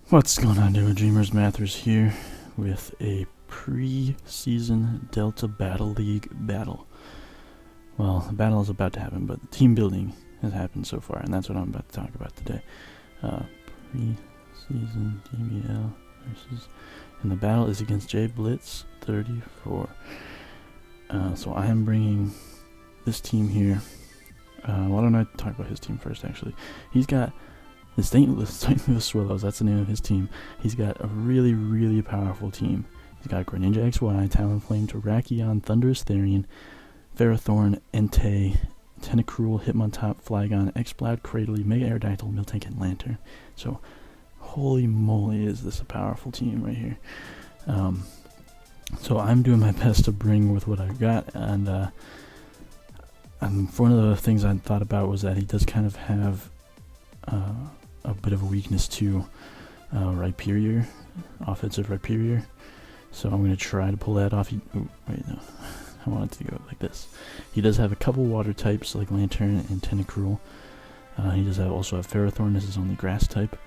What's going on, Diggletdreamers? Mathers here with a pre-season Delta Battle League battle. Well, the battle is about to happen, but the team building has happened so far, and that's what I'm about to talk about today. Pre-season DBL versus... And the battle is against JayBlitz34. So I am bringing this team here. Why don't I talk about his team first, actually. He's got... the St. Louis Swellows, that's the name of his team. He's got a really, really powerful team. He's got Greninja XY, Talonflame, Terrakion, Thunderous Therian, Ferrothorn, Entei, Tentacruel, Hitmontop, Flygon, Exploud, Cradily, Mega Aerodactyl, Miltank, and Lantern. So, holy moly, is this a powerful team right here. So I'm doing my best to bring with what I've got, and one of the things I thought about was that he does kind of have a bit of a weakness to Rhyperior, offensive Rhyperior. So I'm going to try to pull that off. Wait, no. I want it to go like this. He does have a couple water types like Lantern and Tentacruel. He does also have Ferrothorn. This is only grass type.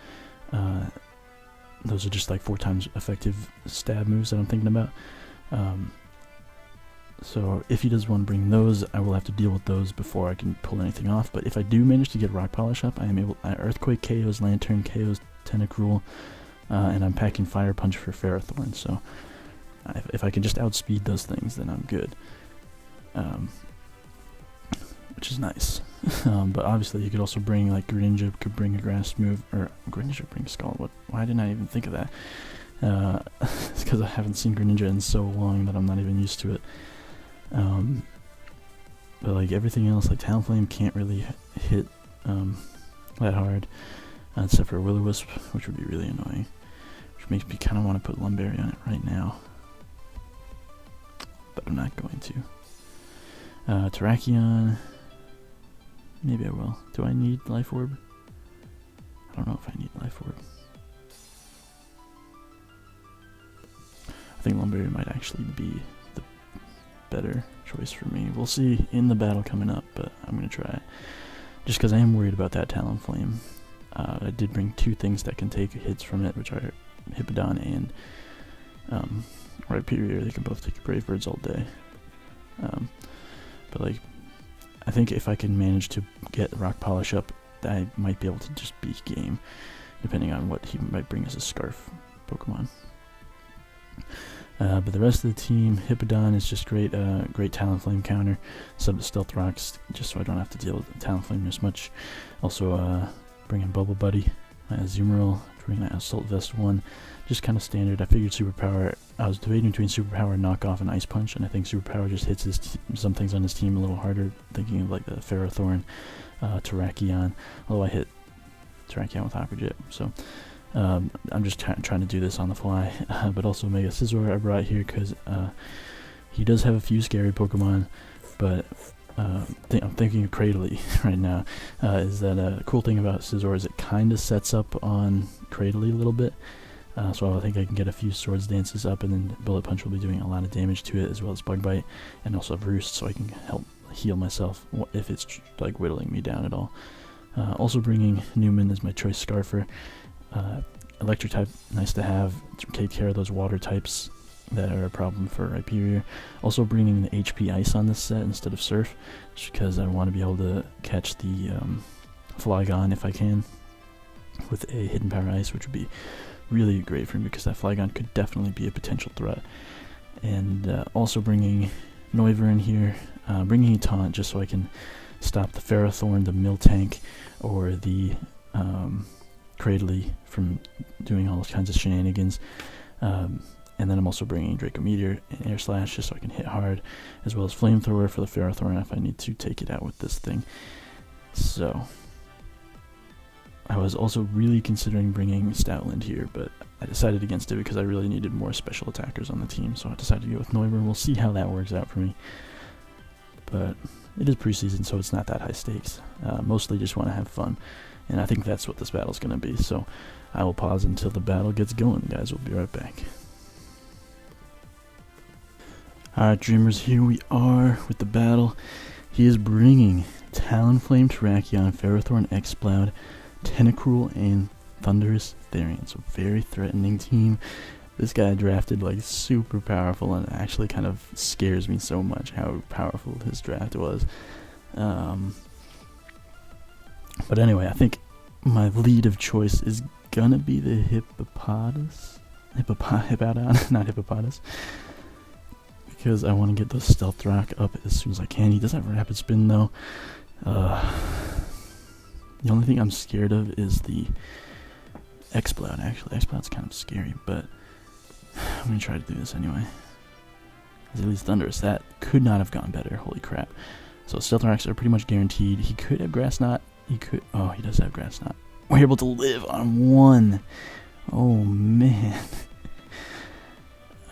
Those are just like 4 times effective stab moves that I'm thinking about. So if he does want to bring those, I will have to deal with those before I can pull anything off. But if I do manage to get Rock Polish up, I am able... Earthquake KOs Lantern, KOs Tentacruel, and I'm packing Fire Punch for Ferrothorn. So if I can just outspeed those things, then I'm good. Which is nice. But obviously you could also bring, like, Greninja could bring a grass move, or Greninja bring Scald. Why didn't I even think of that? It's because I haven't seen Greninja in so long that I'm not even used to it. But like everything else, like Talonflame can't really hit that hard, except for Will-O-Wisp, which would be really annoying. Which makes me kind of want to put Lumberry on it right now, but I'm not going to. Terrakion, maybe I will. Do I need Life Orb? I don't know if I need Life Orb. I think Lumberry might actually be the better choice for me. We'll see in the battle coming up, but I'm going to try it. Just because I am worried about that Talonflame. I did bring 2 things that can take hits from it, which are Hippowdon and Rhyperior. They can both take Brave Birds all day. But like, I think if I can manage to get Rock Polish up, I might be able to just beat game, depending on what he might bring as a Scarf Pokemon. But the rest of the team, Hippowdon is just great, great Talonflame counter, sub to Stealth Rocks, just so I don't have to deal with Talonflame as much. Also, bring in Bubble Buddy, Azumarill, bring in Assault Vest 1, just kind of standard. I figured Superpower, I was debating between Superpower, Knockoff, and Ice Punch, and I think Superpower just hits some things on his team a little harder, thinking of like the Ferrothorn, Terrakion, although I hit Terrakion with Aqua Jet, so... I'm just trying to do this on the fly, but also Mega Scizor I brought here because he does have a few scary Pokemon, but I'm thinking of Cradily right now. Is that a cool thing about Scizor is it kind of sets up on Cradily a little bit, so I think I can get a few Swords Dances up, and then Bullet Punch will be doing a lot of damage to it, as well as Bug Bite, and also Roost, so I can help heal myself if it's like whittling me down at all. Also bringing Newman as my choice Scarfer. Electric type, nice to have to take care of those water types that are a problem for Rhyperior. Also bringing the HP Ice on this set instead of Surf, just because I want to be able to catch the Flygon if I can with a Hidden Power Ice, which would be really great for me because that Flygon could definitely be a potential threat. And also bringing Noivern here, bringing a Taunt just so I can stop the Ferrothorn, the Miltank, or the Cradily from doing all those kinds of shenanigans. And then I'm also bringing Draco Meteor and Air Slash just so I can hit hard, as well as Flamethrower for the Ferrothorn if I need to take it out with this thing. So I was also really considering bringing Stoutland here, but I decided against it because I really needed more special attackers on the team, so I decided to go with Noivern. We'll see how that works out for me. But it is preseason, so it's not that high stakes. Mostly just want to have fun. And I think that's what this battle's going to be. So I will pause until the battle gets going, guys. We'll be right back. Alright, Dreamers, here we are with the battle. He is bringing Talonflame, Terrakion, Ferrothorn, Exploud, Tentacruel, and Thunderous Therian, so very threatening team. This guy drafted like super powerful, and it actually kind of scares me so much how powerful his draft was. But anyway, I think my lead of choice is gonna be the Hippopotamus. Hippowdon, not Hippopotamus. Because I want to get the Stealth Rock up as soon as I can. He does have Rapid Spin though. The only thing I'm scared of is the Exploud, actually. Exploud's kind of scary, but I'm going to try to do this anyway. At least Thunderous. That could not have gone better. Holy crap. So Stealth Rocks are pretty much guaranteed. He could have Grass Knot. He could. Oh, he does have Grass Knot. We're able to live on one. Oh, man.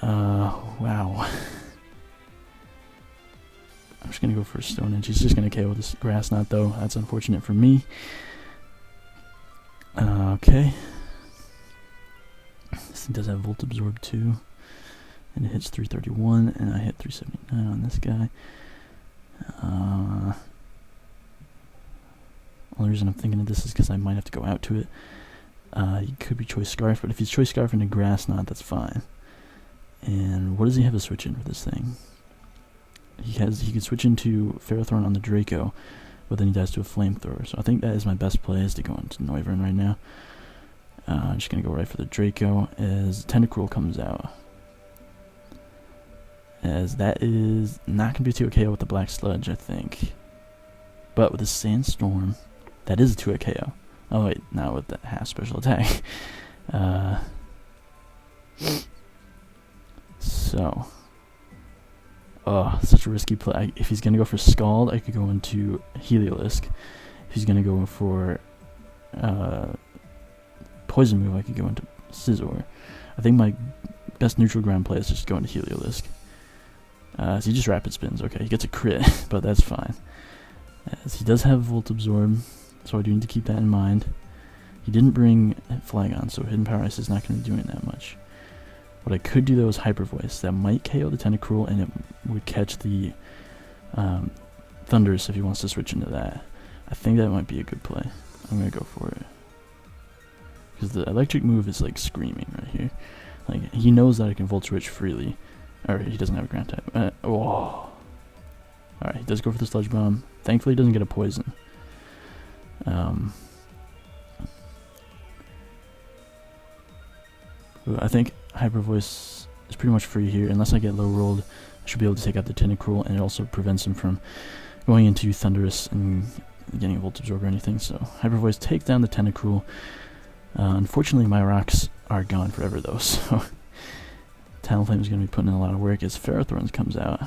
Wow. I'm just going to go for a Stone Edge. He's just going to KO this Grass Knot, though. That's unfortunate for me. Okay. This thing does have Volt Absorb, too. And it hits 331, and I hit 379 on this guy. Only reason I'm thinking of this is because I might have to go out to it. He could be Choice Scarf, but if he's Choice Scarf into Grass Knot, that's fine. And what does he have to switch in for this thing? He could switch into Ferrothorn on the Draco, but then he dies to a Flamethrower. So I think that is my best play, is to go into Noivern right now. I'm just going to go right for the Draco as Tentacruel comes out. As that is not going to be a 2-hit KO with the Black Sludge, I think. But with the Sandstorm, that is a 2-hit KO. Oh wait, not with that half special attack. So... Oh, such a risky play. If he's going to go for Scald, I could go into Heliolisk. If he's going to go for Poison move, I could go into Scizor. I think my best neutral ground play is just go into Heliolisk. So he just Rapid Spins. Okay, he gets a crit, but that's fine. As he does have Volt Absorb, so I do need to keep that in mind. He didn't bring Flygon, so Hidden Power Ice is not going to be doing that much. What I could do though is Hyper Voice. That might KO the Tentacruel, and it would catch the Thunderous if he wants to switch into that. I think that might be a good play. I'm going to go for it. Because the electric move is like screaming right here. Like, he knows that I can Volt Switch freely. Or he doesn't have a ground type. Alright, he does go for the Sludge Bomb. Thankfully he doesn't get a poison. I think Hyper Voice is pretty much free here. Unless I get low rolled, I should be able to take out the Tentacruel, and it also prevents him from going into Thunderous and getting a Volt Absorb or anything. So Hyper Voice takes down the Tentacruel. Unfortunately, my rocks are gone forever though, so Talonflame is going to be putting in a lot of work as Ferrothorns comes out.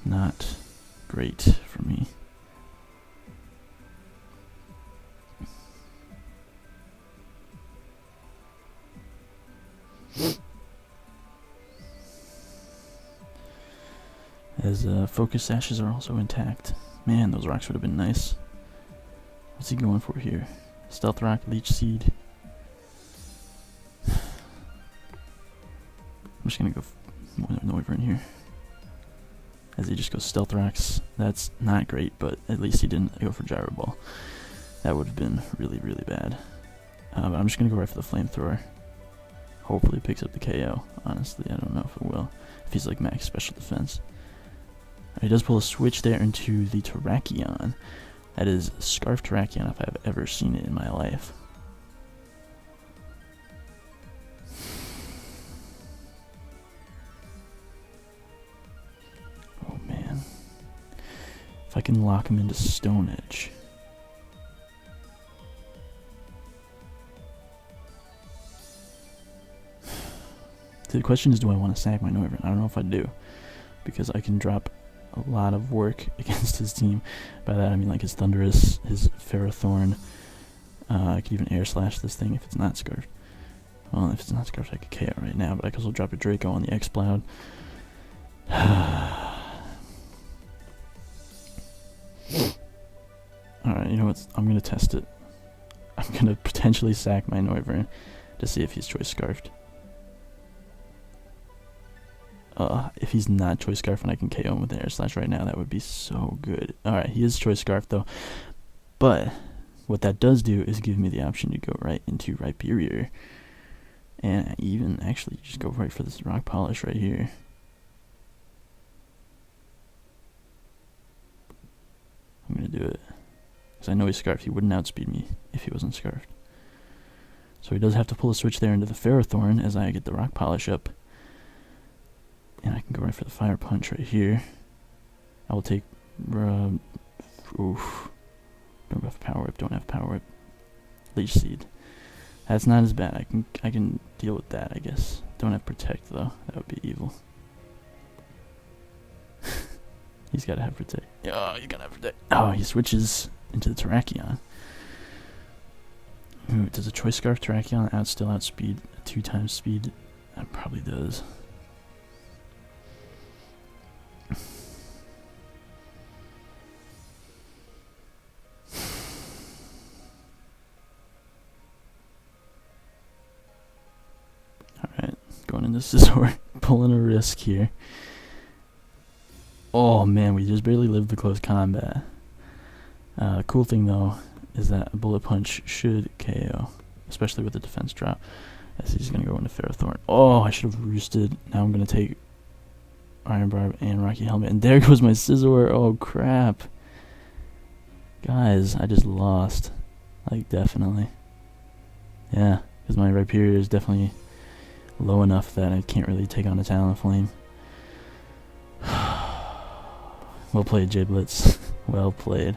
Not great for me. As Focus Sashes are also intact. Man, those rocks would have been nice. What's he going for here? Stealth Rock, Leech Seed. I'm just going to go Noivern here. As he just goes Stealth Rocks. That's not great, but at least he didn't go for Gyro Ball. That would have been really, really bad. But I'm just going to go right for the Flamethrower. Hopefully it picks up the KO. Honestly, I don't know if it will. If he's like max special defense. He does pull a switch there into the Terrakion. That is Scarf Terrakion if I've ever seen it in my life. Oh man. If I can lock him into Stone Edge. The question is, do I want to sack my Noivern? I don't know if I do. Because I can drop a lot of work against his team. By that I mean like his Thunderous, his Ferrothorn. I could even Air Slash this thing if it's not Scarfed. Well, if it's not Scarfed I could KO right now, but I could also drop a Draco on the Exploud. Alright, you know what? I'm going to test it. I'm going to potentially sack my Noivern to see if he's Choice Scarfed. If he's not Choice Scarf and I can KO him with an Air Slash right now, that would be so good. Alright, he is Choice Scarf though. But what that does do is give me the option to go right into Rhyperior. And even actually just go right for this Rock Polish right here. I'm going to do it. Because I know he's Scarfed. He wouldn't outspeed me if he wasn't Scarfed. So he does have to pull a switch there into the Ferrothorn as I get the Rock Polish up. And I can go right for the Fire Punch right here. I will take... oof. Don't have Power Whip, don't have Power Whip. Leech Seed. That's not as bad. I can deal with that, I guess. Don't have Protect, though. That would be evil. He's got to have Protect. Oh, he's got to have Protect. Oh, he switches into the Terrakion. Ooh, does a Choice Scarf Terrakion still outspeed 2 times speed? That probably does. Alright, going into Scizor, pulling a risk here. Oh man, we just barely lived the close combat. Cool thing though is that a Bullet Punch should KO, especially with the defense drop, as he's going to go into Ferrothorn. Oh, I should have roosted. Now I'm going to take Iron Barb and Rocky Helmet, and there goes my Scizor. Oh crap. Guys, I just lost. Like, definitely. Yeah, because my Rhyperior is definitely low enough that I can't really take on a Talonflame. Well played, JayBlitz. Well played.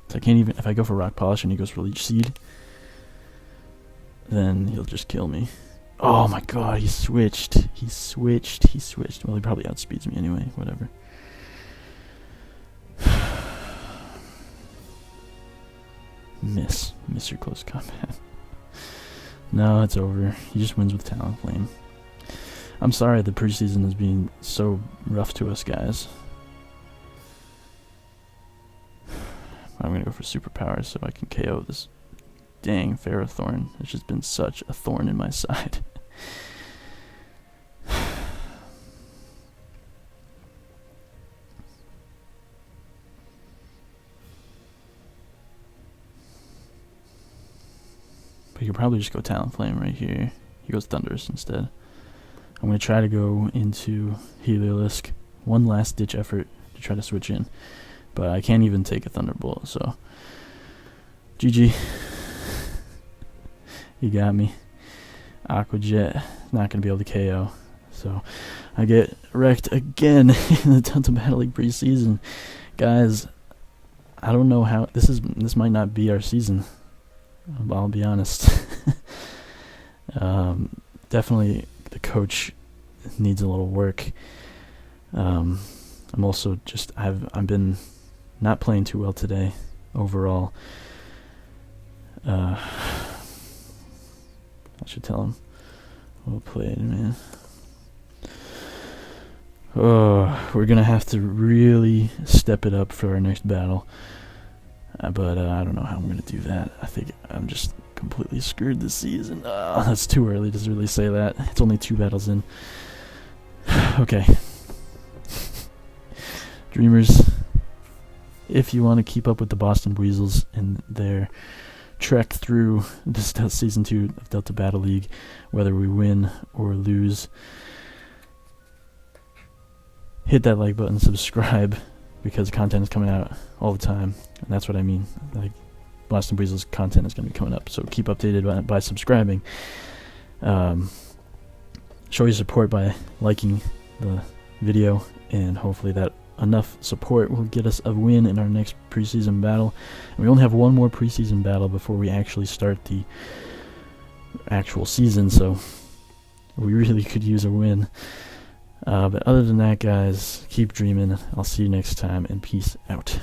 So I can't even, if I go for Rock Polish and he goes for Leech Seed, then he'll just kill me. Oh my god, he switched. He switched. Well, he probably outspeeds me anyway, whatever. Miss your close combat. No, it's over. He just wins with Talonflame. I'm sorry the preseason is being so rough to us, guys. I'm gonna go for superpowers so I can KO this dang Ferrothorn. It's just been such a thorn in my side. But you could probably just go Talonflame right here. He goes Thundurus instead. I'm going to try to go into Heliolisk. One last ditch effort to try to switch in. But I can't even take a Thunderbolt, so... GG. He got me. Aqua Jet, not going to be able to KO. So, I get wrecked again in the Delta Battle League preseason. Guys, I don't know how... This might not be our season. I'll be honest. Definitely the coach needs a little work. I'm also just... I've been not playing too well today overall. I should tell him. Well played, man. Oh, we're gonna have to really step it up for our next battle. But I don't know how I'm gonna do that. I think I'm just completely screwed this season. That's too early to really say that. It's only 2 battles in. Okay. Dreamers, if you want to keep up with the Boston Buizels and their trek through this Season 2 of Delta Battle League, whether we win or lose, hit that like button, subscribe, because content is coming out all the time, and that's what I mean. Like, Boston Buizels content is going to be coming up, so keep updated by subscribing. Show your support by liking the video, and hopefully that enough support will get us a win in our next preseason battle. And we only have one more preseason battle before we actually start the actual season, so we really could use a win. But other than that, guys, keep dreaming. I'll see you next time, and peace out.